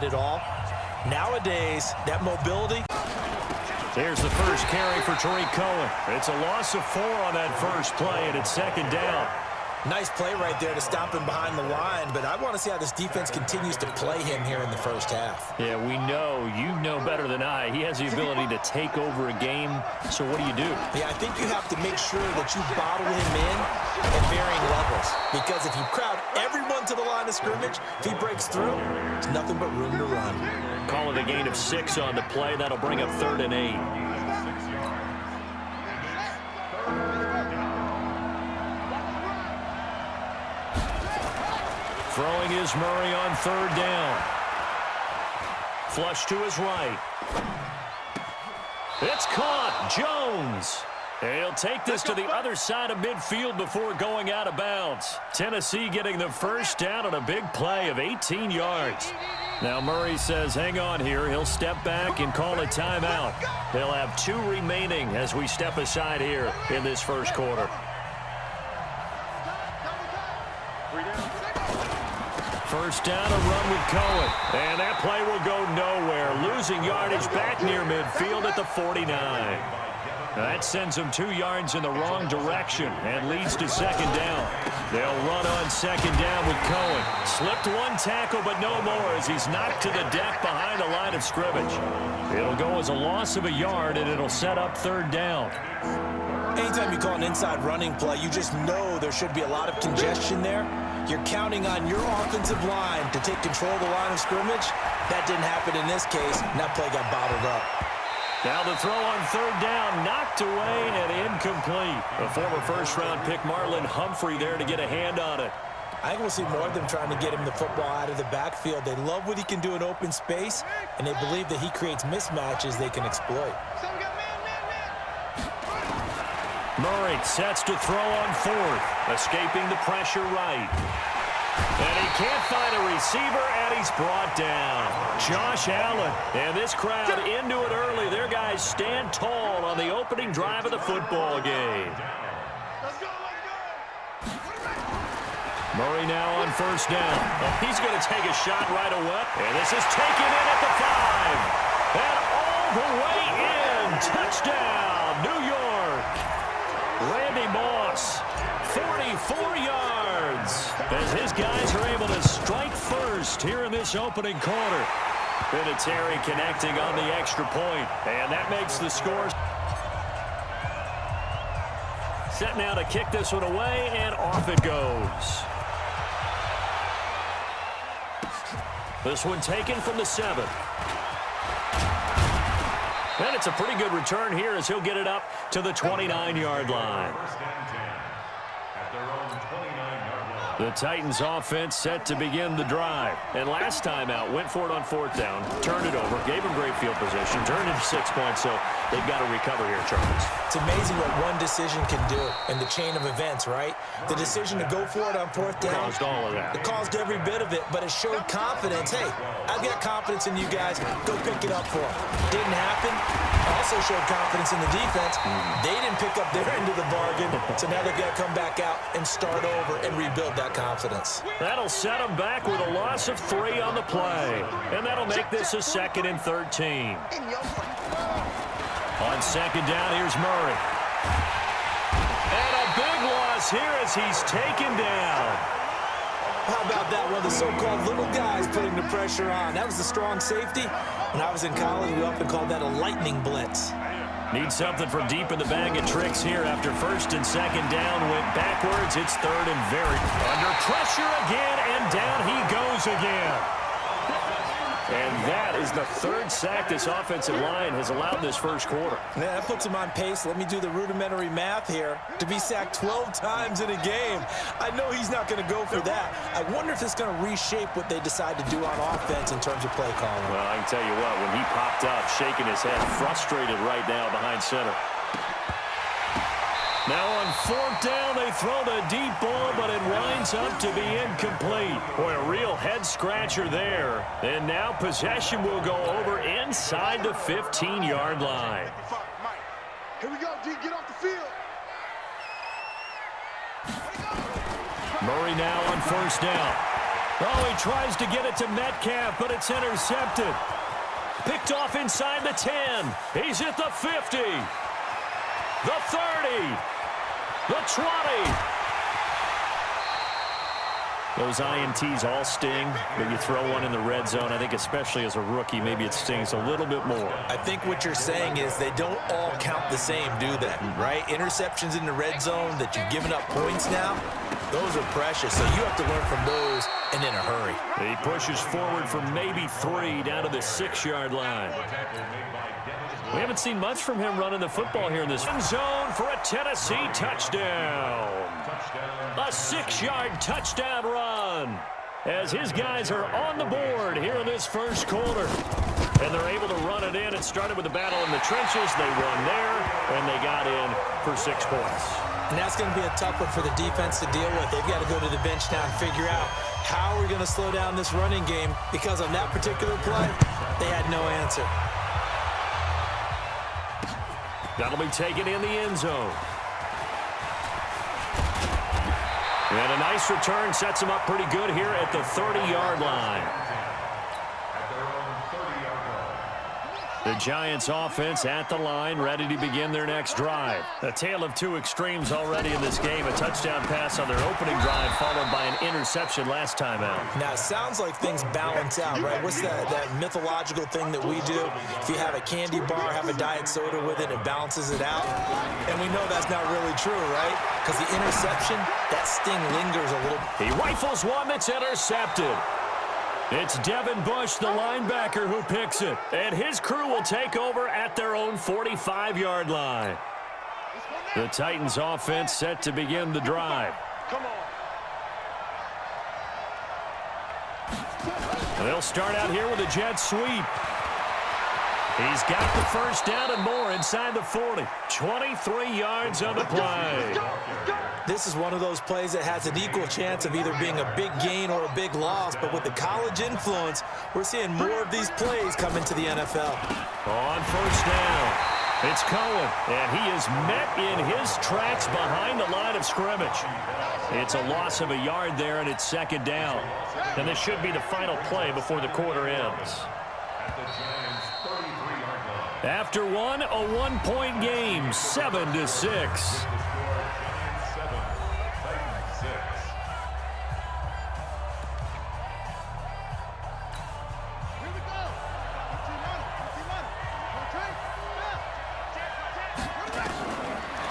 It all. Nowadays, that mobility. There's the first carry for Tariq Cohen. It's a loss of 4 on that first play, and it's second down. Nice play right there to stop him behind the line, but I want to see how this defense continues to play him here in the first half. Yeah, we know. You know better than I. He has the ability to take over a game, so what do you do? Yeah, I think you have to make sure that you bottle him in at varying levels, because if you crowd everyone to the line of scrimmage, if he breaks through, there's nothing but room to run. Call it a gain of 6 on the play. That'll bring up 3rd and 8. Throwing is Murray on 3rd down. Flush to his right. It's caught. Jones. He'll take this to the other side of midfield before going out of bounds. Tennessee getting the first down on a big play of 18 yards. Now Murray says hang on here. He'll step back and call a timeout. They'll have 2 remaining as we step aside here in this first quarter. First down, a run with Cohen. And that play will go nowhere. Losing yardage back near midfield at the 49. That sends him 2 yards in the wrong direction and leads to second down. They'll run on second down with Cohen. Slipped 1 tackle, but no more as he's knocked to the deck behind the line of scrimmage. It'll go as a loss of a yard, and it'll set up 3rd down. Anytime you call an inside running play, you just know there should be a lot of congestion there. You're counting on your offensive line to take control of the line of scrimmage. That didn't happen in this case, and that play got bottled up. Now the throw on 3rd down, knocked away and incomplete. A former first-round pick, Marlon Humphrey, there to get a hand on it. I think we'll see more of them trying to get him the football out of the backfield. They love what he can do in open space, and they believe that he creates mismatches they can exploit. Murray sets to throw on 4th, escaping the pressure right. And he can't find a receiver, and he's brought down. Josh Allen. And this crowd into it early. Their guys stand tall on the opening drive of the football game. Murray now on 1st down. Oh, he's going to take a shot right away. And this is taken in at the 5. And all the way in. Touchdown, New York. Randy Moss, 44 yards, as his guys are able to strike first here in this opening quarter. Vinatieri connecting on the extra point, and that makes the score. Set now to kick this one away, and off it goes. This one taken from the 7. And it's a pretty good return here as he'll get it up to the 29-yard line. The Titans offense set to begin the drive. And last time out, went for it on 4th down, turned it over, gave him great field position, turned it to 6 points, so they've got to recover here, Charles. It's amazing what one decision can do in the chain of events, right? The decision to go for it on 4th down. Caused all of that. It caused every bit of it, but it showed confidence. Hey, I've got confidence in you guys. Go pick it up for them. Didn't happen. Also showed confidence in the defense. They didn't pick up their end of the bargain, so now they've got to come back out and start over and rebuild that confidence. That'll set them back with a loss of 3 on the play. And that'll make this a 2nd and 13. On 2nd down, here's Murray. And a big loss here as he's taken down. How about that? One of the so-called little guys putting the pressure on. That was the strong safety. When I was in college, we often called that a lightning blitz. Need something from deep in the bag of tricks here after 1st and 2nd down. Went backwards. It's 3rd and very under pressure again, and down he goes again. And that is the 3rd sack this offensive line has allowed this first quarter. Yeah, that puts him on pace. Let me do the rudimentary math here. To be sacked 12 times in a game, I know he's not going to go for that. I wonder if it's going to reshape what they decide to do on offense in terms of play calling. Well, I can tell you what, when he popped up, shaking his head, frustrated right now behind center. Now on 4th down, they throw the deep ball, but it winds up to be incomplete. Boy, a real head-scratcher there. And now possession will go over inside the 15-yard line. Here we go, D. Get off the field. Murray now on 1st down. Oh, he tries to get it to Metcalf, but it's intercepted. Picked off inside the 10. He's at the 50. The 30. The 20. Those INTs all sting, but you throw one in the red zone. I think especially as a rookie, maybe it stings a little bit more. I think what you're saying is they don't all count the same, do they? Right? Interceptions in the red zone that you've given up points now, those are precious. So you have to learn from those and in a hurry. He pushes forward for maybe 3 down to the 6-yard line. We haven't seen much from him running the football here in this end zone for a Tennessee touchdown. A 6-yard touchdown run as his guys are on the board here in this first quarter. And they're able to run it in. It started with a battle in the trenches. They won there, and they got in for 6 points. And that's going to be a tough one for the defense to deal with. They've got to go to the bench now and figure out how we're going to slow down this running game, because on that particular play, they had no answer. That'll be taken in the end zone. And a nice return sets him up pretty good here at the 30-yard line. The Giants offense at the line, ready to begin their next drive. A tale of 2 extremes already in this game. A touchdown pass on their opening drive, followed by an interception last time out. Now, it sounds like things balance out, right? What's that mythological thing that we do? If you have a candy bar, have a diet soda with it, it balances it out. And we know that's not really true, right? Because the interception, that sting lingers a little. He rifles one that's intercepted. It's Devin Bush, the linebacker, who picks it. And his crew will take over at their own 45-yard line. The Titans offense set to begin the drive. Come on. They'll start out here with a jet sweep. He's got the first down and more inside the 40. 23 yards on the play. This is one of those plays that has an equal chance of either being a big gain or a big loss, but with the college influence, we're seeing more of these plays come into the NFL. On first down, it's Cohen, and he is met in his tracks behind the line of scrimmage. It's a loss of a yard there, and it's second down. And this should be the final play before the quarter ends. After one, a 1-point game, 7-6.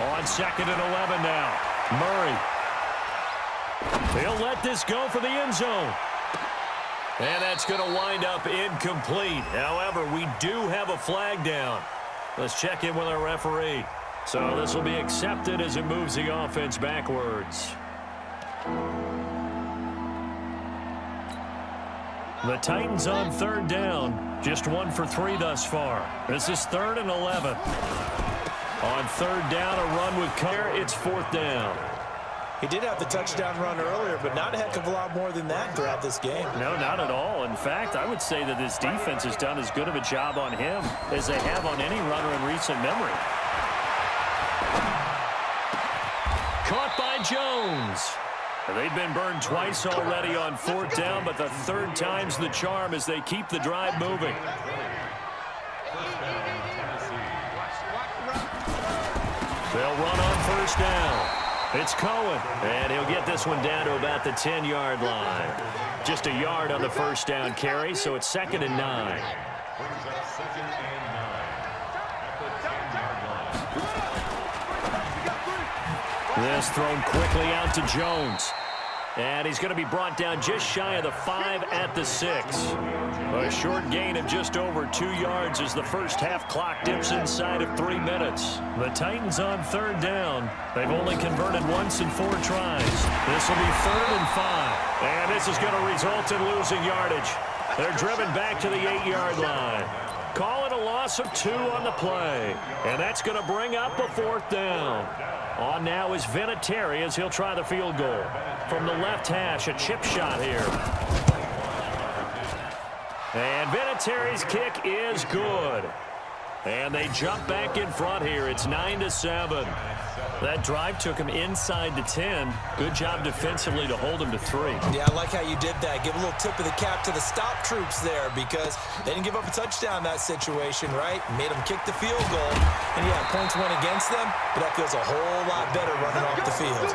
On second and 11 now. Murray. He'll let this go for the end zone. And that's going to wind up incomplete. However, we do have a flag down. Let's check in with our referee. So this will be accepted as it moves the offense backwards. The Titans on third down. Just 1 for 3 thus far. This is 3rd and 11. On third down, a run with cover. It's 4th down. He did have the touchdown run earlier, but not a heck of a lot more than that throughout this game. No, not at all. In fact, I would say that this defense has done as good of a job on him as they have on any runner in recent memory. Caught by Jones. They've been burned twice already on 4th down, but the 3rd time's the charm as they keep the drive moving. They'll run on first down. It's Cohen, and he'll get this one down to about the 10-yard line. Just a yard on the first down carry, so it's 2nd and 9. This thrown quickly out to Jones. And he's going to be brought down just shy of the 5 at the 6. A short gain of just over 2 yards as the first half clock dips inside of 3 minutes. The Titans on 3rd down. They've only converted once in 4 tries. This will be 3rd and 5. And this is going to result in losing yardage. They're driven back to the 8-yard line. Call it a loss of 2 on the play. And that's going to bring up a 4th down. On now is Vinatieri as he'll try the field goal. From the left hash, a chip shot here. And Vinatieri's kick is good. And they jump back in front here. It's 9-7. That drive took him inside the 10. Good job defensively to hold him to 3. Yeah, I like how you did that. Give a little tip of the cap to the stop troops there because they didn't give up a touchdown in that situation, right? Made them kick the field goal. And, yeah, points went against them, but that feels a whole lot better running off the field.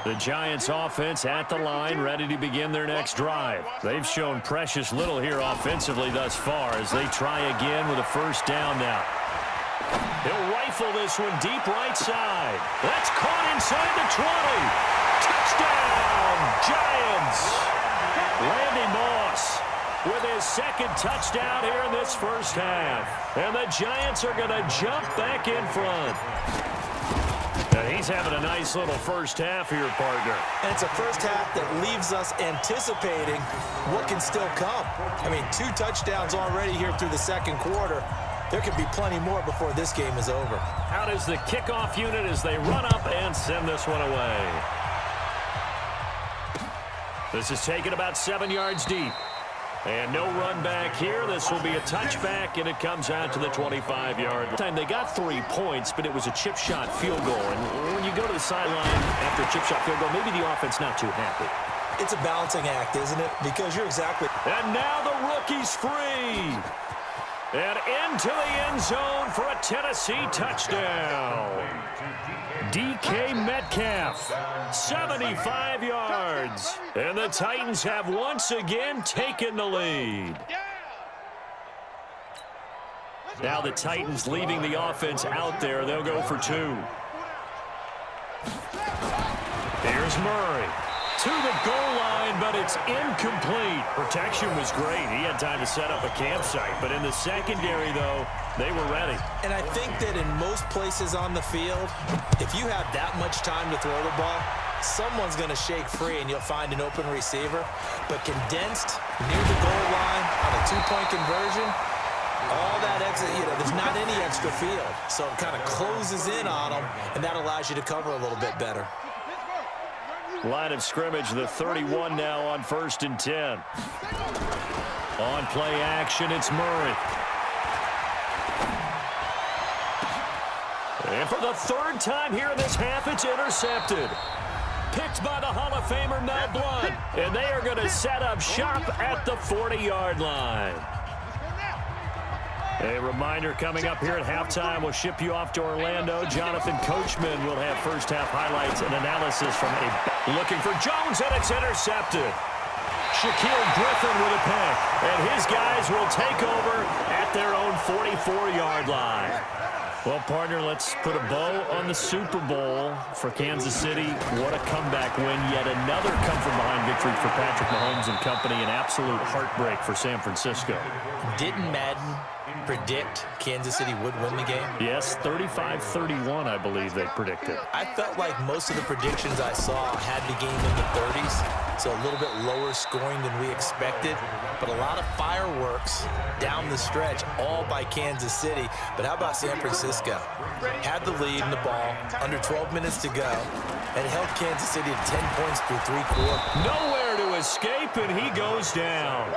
The Giants offense at the line, ready to begin their next drive. They've shown precious little here offensively thus far as they try again with a first down now. He'll rifle this one deep right side. That's caught inside the 20. Touchdown, Giants. Randy Moss with his second touchdown here in this first half. And the Giants are going to jump back in front. Now he's having a nice little first half here, partner. And it's a first half that leaves us anticipating what can still come. I mean, 2 touchdowns already here through the second quarter. There could be plenty more before this game is over. Out is the kickoff unit as they run up and send this one away. This is taken about 7 yards deep. And no run back here. This will be a touchback, and it comes out to the 25-yard line. They got 3 points, but it was a chip shot field goal. And when you go to the sideline after a chip shot field goal, maybe the offense not too happy. It's a balancing act, isn't it? Because you're exactly... And now the rookie's free. And into the end zone for a Tennessee touchdown. DK Metcalf, 75 yards. And the Titans have once again taken the lead. Now the Titans leaving the offense out there. They'll go for 2. Here's Murray. To the goal line, but it's incomplete. Protection was great. He had time to set up a campsite. But in the secondary, though, they were ready. And I think that in most places on the field, if you have that much time to throw the ball, someone's going to shake free and you'll find an open receiver. But condensed near the goal line on a 2-point conversion, all that extra, there's not any extra field. So it kind of closes in on them, and that allows you to cover a little bit better. Line of scrimmage, the 31 now on 1st and 10. On play action, it's Murray. And for the 3rd time here in this half, it's intercepted. Picked by the Hall of Famer Mel Blount. And they are going to set up shop at the 40-yard line. A reminder coming up here at halftime. We'll ship you off to Orlando. Jonathan Coachman will have first half highlights and analysis from a... Looking for Jones, and it's intercepted. Shaquille Griffin with a pick. And his guys will take over at their own 44-yard line. Well, partner, let's put a bow on the Super Bowl for Kansas City. What a comeback win. Yet another come-from-behind victory for Patrick Mahomes and company. An absolute heartbreak for San Francisco. Didn't Madden predict Kansas City would win the game? Yes, 35-31, I believe they predicted. I felt like most of the predictions I saw had the game in the 30s, so a little bit lower scoring than we expected, but a lot of fireworks down the stretch, all by Kansas City. But how about San Francisco? Had the lead in the ball, under 12 minutes to go, and held Kansas City to 10 points through 3 quarters. Nowhere to escape, and he goes down.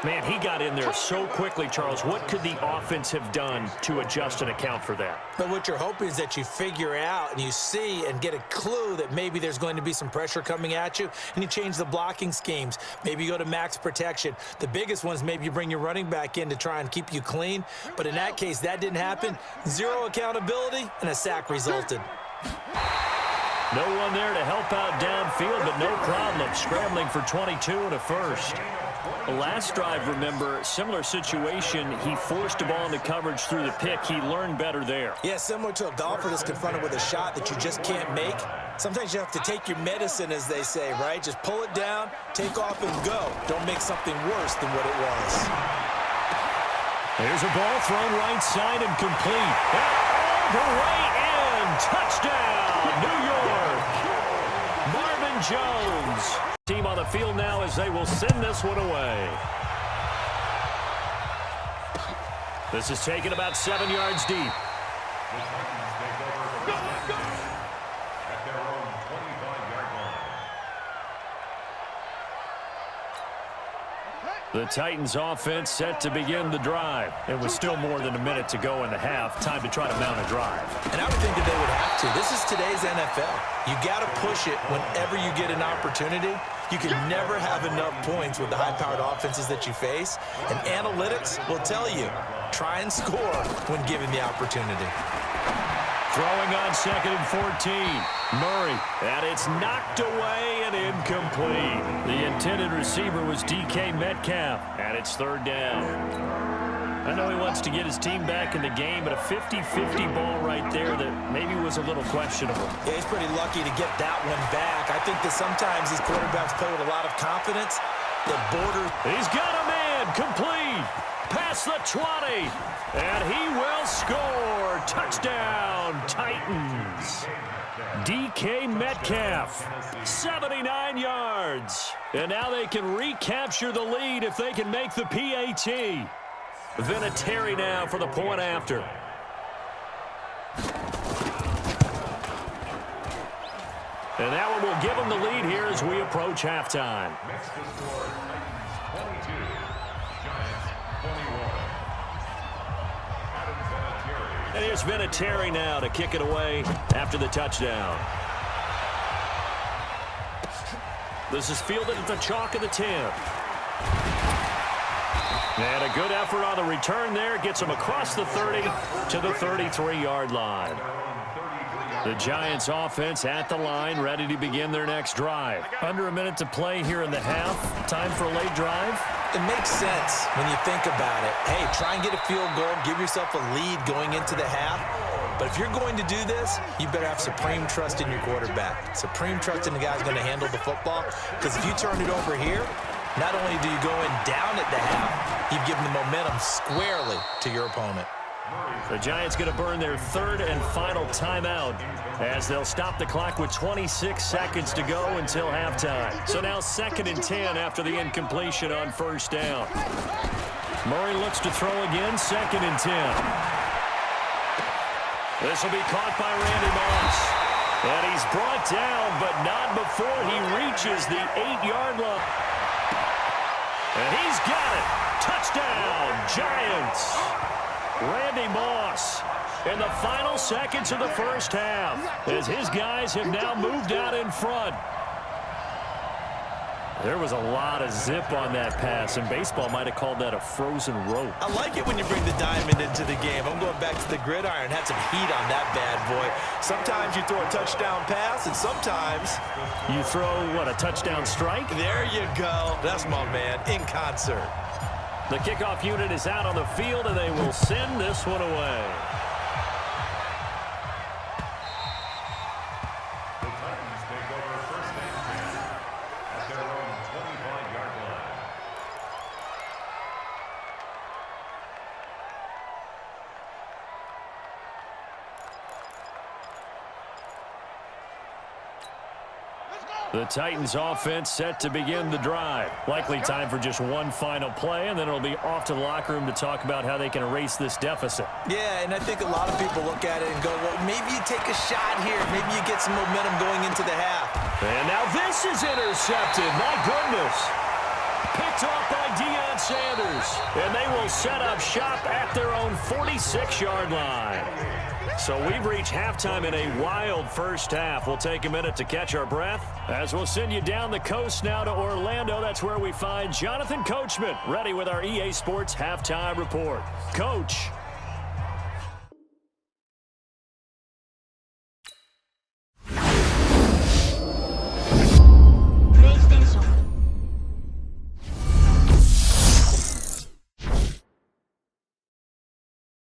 Man, he got in there so quickly, Charles. What could the offense have done to adjust and account for that? But what you're hoping is that you figure out and you see and get a clue that maybe there's going to be some pressure coming at you, and you change the blocking schemes. Maybe you go to max protection. The biggest one is maybe you bring your running back in to try and keep you clean. But in that case, that didn't happen. 0 accountability, and a sack resulted. No one there to help out downfield, but no problem. Scrambling for 22 and a first. The last drive, remember, similar situation. He forced the ball into coverage through the pick. He learned better there. Yeah, similar to a golfer that's confronted with a shot that you just can't make. Sometimes you have to take your medicine, as they say, right? Just pull it down, take off, and go. Don't make something worse than what it was. There's a ball thrown right side and complete. All the way in. Touchdown, New York. Marvin Jones. Team on the field now as they will send this one away. This is taken about 7 yards deep. The Titans offense set to begin the drive. It was still more than a minute to go in the half. Time to try to mount a drive. And I would think that they would have to. This is today's NFL. You got to push it whenever you get an opportunity. You can never have enough points with the high-powered offenses that you face. And analytics will tell you, try and score when given the opportunity. Throwing on 2nd and 14. Murray, and it's knocked away and incomplete. The intended receiver was DK Metcalf, and it's 3rd down. I know he wants to get his team back in the game, but a 50-50 ball right there that maybe was a little questionable. Yeah, he's pretty lucky to get that one back. I think that sometimes these quarterbacks play with a lot of confidence. The border. He's got a man, complete. Past the 20, and he will score. Touchdown, Titans. DK Metcalf, 79 yards. And now they can recapture the lead if they can make the PAT. Vinatieri now for the point after. And that one will give them the lead here as we approach halftime. And here's Vinatieri now to kick it away after the touchdown. This is fielded at the chalk of the 10. And a good effort on the return there. Gets him across the 30 to the 33-yard line. The Giants offense at the line, ready to begin their next drive. Under a minute to play here in the half. Time for a late drive. It makes sense when you think about it. Hey, try and get a field goal. Give yourself a lead going into the half. But if you're going to do this, you better have supreme trust in your quarterback. Supreme trust in the guy who's going to handle the football. Because if you turn it over here, not only do you go in down at the half, you've given the momentum squarely to your opponent. The Giants going to burn their 3rd and final timeout as they'll stop the clock with 26 seconds to go until halftime. So now 2nd and 10 after the incompletion on 1st down. Murray looks to throw again, 2nd and 10. This will be caught by Randy Moss. And he's brought down, but not before he reaches the 8-yard line. And he's got it. Touchdown, Giants. Randy Moss in the final seconds of the 1st half as his guys have now moved out in front. There was a lot of zip on that pass, and baseball might have called that a frozen rope. I like it when you bring the diamond into the game. I'm going back to the gridiron. Had some heat on that bad boy. Sometimes you throw a touchdown pass, and sometimes you throw, what, a touchdown strike? There you go. That's my man, in concert. The kickoff unit is out on the field, and they will send this one away. The Titans take over 1st and 10 at their own 25-yard line. The Titans offense set to begin the drive. Likely time for just one final play, and then it'll be off to the locker room to talk about how they can erase this deficit. Yeah, and I think a lot of people look at it and go, well, maybe you take a shot here. Maybe you get some momentum going into the half. And now this is intercepted. My goodness. Picked off by Deion Sanders. And they will set up shop at their own 46-yard line. So we've reached halftime in a wild 1st half. We'll take a minute to catch our breath as we'll send you down the coast now to Orlando. That's where we find Jonathan Coachman ready with our EA Sports Halftime Report. Coach.